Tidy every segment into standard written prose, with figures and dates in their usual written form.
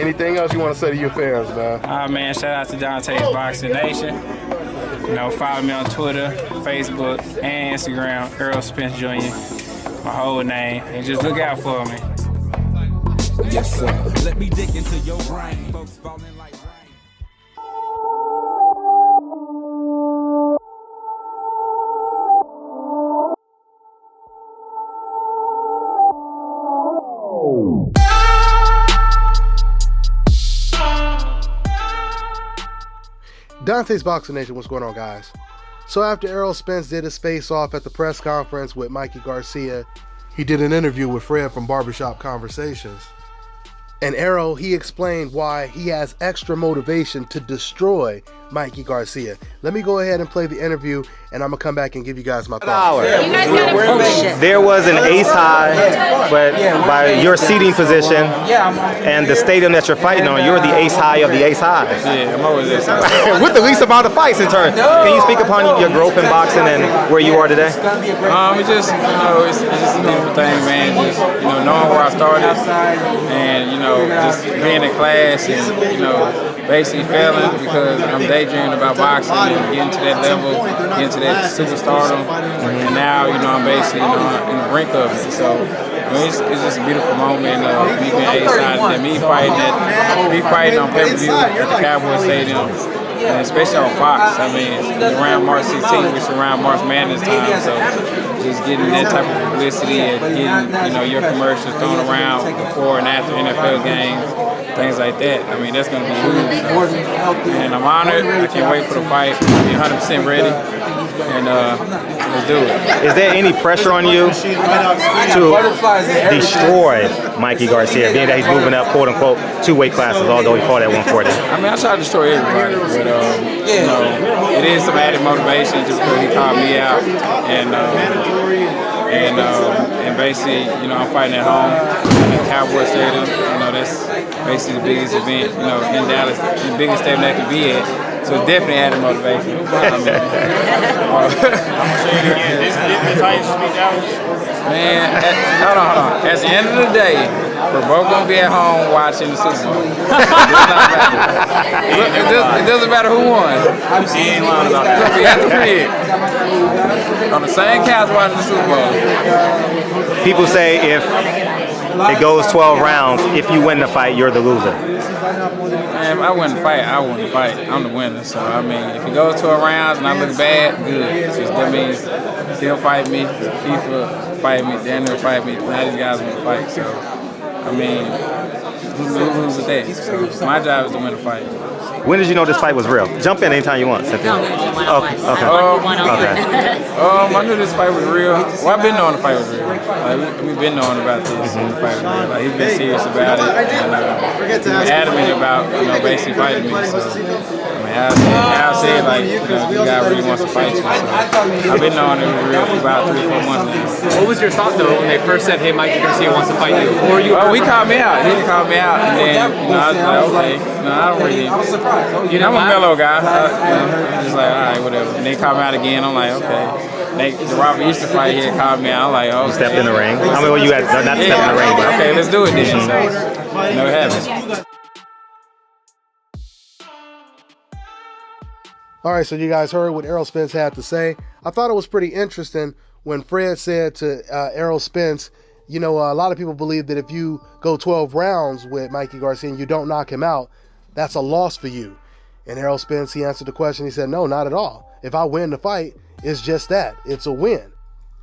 Anything else you want to say to your fans, man? Man, shout out to Dante's Boxing Nation. You know, follow me on Twitter, Facebook, and Instagram, Errol Spence Jr. My whole name, and just look out for me. Yes, sir. Let me dig into your brain. Folks falling like rain. Dante's Boxing Nation, what's going on, guys? So after Errol Spence did his face-off at the press conference with Mikey Garcia, he did an interview with Fred from Barbershop Conversations. And Errol, he explained why he has extra motivation to destroy Mikey Garcia. Let me go ahead and play the interview, and I'm going to come back and give you guys my thoughts. There was an ace high, but by your seating position and the stadium that you're fighting on, you're the ace high of the ace highs. Yeah, I'm always ace high. With the least amount of fights in turn. Can you speak upon your growth in boxing and where you are today? It's just, it's just a beautiful thing, man. Just, knowing where I started and, just being in class and, basically failing because I'm daydreaming about boxing and getting to that level, getting to that superstardom, and now, I'm basically, in the brink of it. So, it's just a beautiful moment of me being A-sided and me fighting on pay-per-view at the Cowboy Stadium. And especially on Fox. It's around March 16th, which is around March Madness time. So just getting that type of publicity and getting, your commercials thrown around before and after NFL games, things like that. That's going to be huge. So, and I'm honored. I can't wait for the fight. I'll be 100% ready. And let's do it. Is there any pressure on you to destroy Mikey Garcia, being that he's moving up, quote unquote, 2 weight classes, although he fought at 140? I try to destroy everybody, but it is some added motivation just because he called me out, and basically, I'm fighting at home at Cowboy Stadium. That's basically the biggest event, in Dallas, the biggest stadium that could be at. So it's definitely added motivation. Man, hold on. At the end of the day, we're both gonna be at home watching the Super Bowl. It doesn't matter who won. We're gonna be at the crib on the same couch watching the Super Bowl. People say if it goes 12 rounds, if you win the fight, you're the loser. Man, if I win the fight, I'm the winner. So, if it goes 12 rounds and I look bad, good. So that means they'll fight me, FIFA fight me, Daniel fight me, now these guys want to fight. So, who's with that? So, my job is to win the fight. When did you know this fight was real? Jump in anytime you want, Cynthia. Okay. I knew this fight was real. Well, I've been knowing the fight was real. We've been knowing about this fight was real. He's been serious about it and adamant about basically fighting me. So I'll say the guy really wants to fight you. So I've been knowing it was real for about 3 or 4 months now. What was your thought though when they first said, "Hey, Mikey Garcia wants to fight you"? Or you? He called me out. He called me out, and then I was like, okay, I don't really. I'm a mellow guy. I'm just like, all right, whatever. And they called me out again. I'm like, okay. The Robert Easter fight here called me out. I'm like, okay. You stepped in the ring. You had not stepped in the ring, but okay, let's do it then. So, it happens. All right, so you guys heard what Errol Spence had to say. I thought it was pretty interesting when Fred said to Errol Spence, a lot of people believe that if you go 12 rounds with Mikey Garcia and you don't knock him out, that's a loss for you. And Errol Spence, he answered the question. He said, no, not at all. If I win the fight, it's just that. It's a win.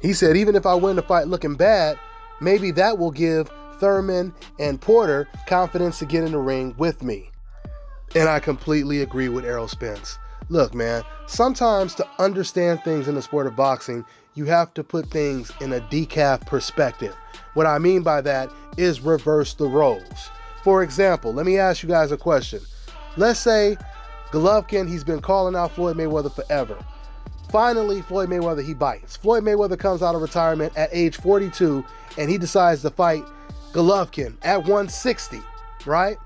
He said, even if I win the fight looking bad, maybe that will give Thurman and Porter confidence to get in the ring with me. And I completely agree with Errol Spence. Look, man, sometimes to understand things in the sport of boxing, you have to put things in a decaf perspective. What I mean by that is reverse the roles. For example, let me ask you guys a question. Let's say Golovkin, he's been calling out Floyd Mayweather forever. Finally, Floyd Mayweather, he bites. Floyd Mayweather comes out of retirement at age 42, and he decides to fight Golovkin at 160, right?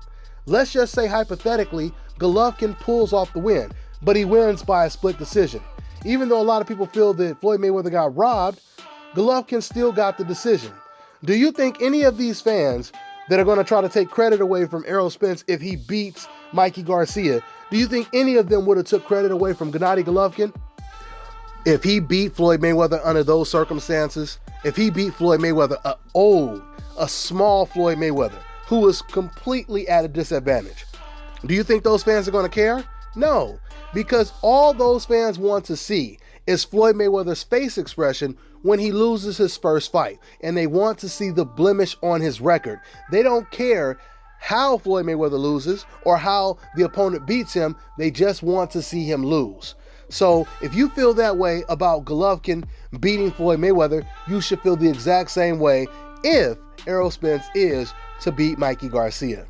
Let's just say, hypothetically, Golovkin pulls off the win, but he wins by a split decision. Even though a lot of people feel that Floyd Mayweather got robbed, Golovkin still got the decision. Do you think any of these fans that are going to try to take credit away from Errol Spence if he beats Mikey Garcia. Do you think any of them would have took credit away from Gennady Golovkin? If he beat Floyd Mayweather under those circumstances, if he beat Floyd Mayweather, a small Floyd Mayweather, who was completely at a disadvantage, do you think those fans are going to care? No, because all those fans want to see is Floyd Mayweather's face expression when he loses his first fight, and they want to see the blemish on his record. They don't care how Floyd Mayweather loses or how the opponent beats him. They just want to see him lose. So if you feel that way about Golovkin beating Floyd Mayweather, you should feel the exact same way if Errol Spence is to beat Mikey Garcia.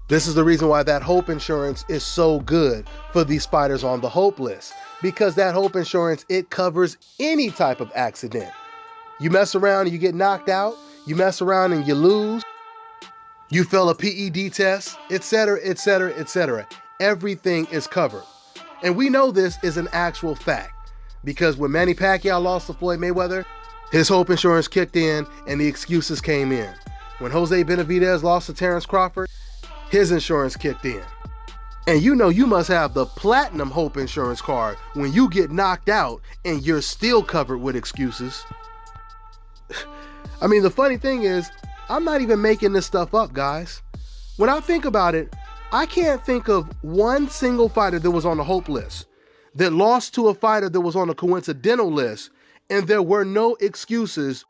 This is the reason why that Hope Insurance is so good for these fighters on the Hope list, because that Hope Insurance, it covers any type of accident. You mess around and you get knocked out, you mess around and you lose, you fail a PED test, etc., etc., etc. Everything is covered. And we know this is an actual fact, because when Manny Pacquiao lost to Floyd Mayweather, his Hope Insurance kicked in and the excuses came in. When Jose Benavidez lost to Terrence Crawford, his insurance kicked in. And you know you must have the Platinum Hope Insurance card when you get knocked out and you're still covered with excuses. I mean, the funny thing is, I'm not even making this stuff up, guys. When I think about it, I can't think of one single fighter that was on the Hope list that lost to a fighter that was on the coincidental list, and there were no excuses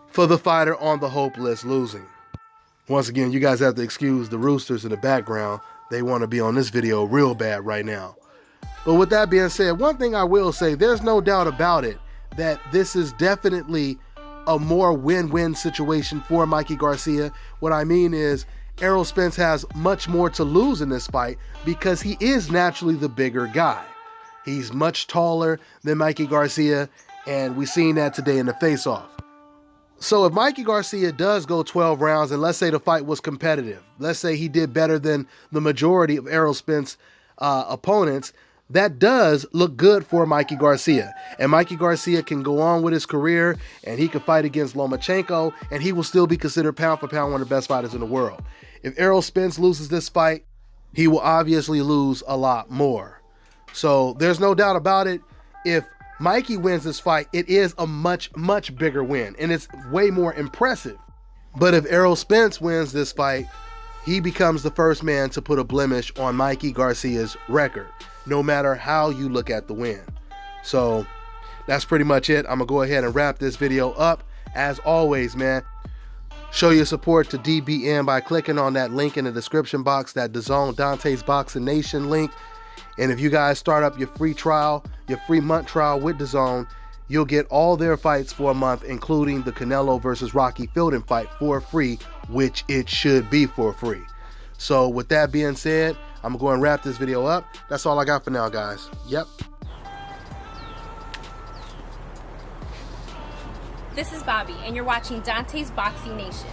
for the fighter on the Hope list losing. Once again, you guys have to excuse the roosters in the background. They want to be on this video real bad right now. But with that being said, one thing I will say, there's no doubt about it that this is definitely a more win-win situation for Mikey Garcia. What I mean is, Errol Spence has much more to lose in this fight because he is naturally the bigger guy. He's much taller than Mikey Garcia, and we've seen that today in the face-off. So if Mikey Garcia does go 12 rounds, and let's say the fight was competitive, let's say he did better than the majority of Errol Spence opponents, that does look good for Mikey Garcia. And Mikey Garcia can go on with his career, and he can fight against Lomachenko, and he will still be considered pound for pound one of the best fighters in the world. If Errol Spence loses this fight, he will obviously lose a lot more. So there's no doubt about it. If Mikey wins this fight, it is a much, much bigger win, and it's way more impressive. But if Errol Spence wins this fight, he becomes the first man to put a blemish on Mikey Garcia's record, no matter how you look at the win. So that's pretty much it. I'm going to go ahead and wrap this video up. As always, man, show your support to DBN by clicking on that link in the description box, that DAZN Dante's Boxing Nation link. And if you guys start up your free trial, your free month trial with DAZN, you'll get all their fights for a month, including the Canelo versus Rocky Fielding fight for free, which it should be for free. So with that being said, I'm going to go and wrap this video up. That's all I got for now, guys. Yep. This is Bobby, and you're watching Dante's Boxing Nation.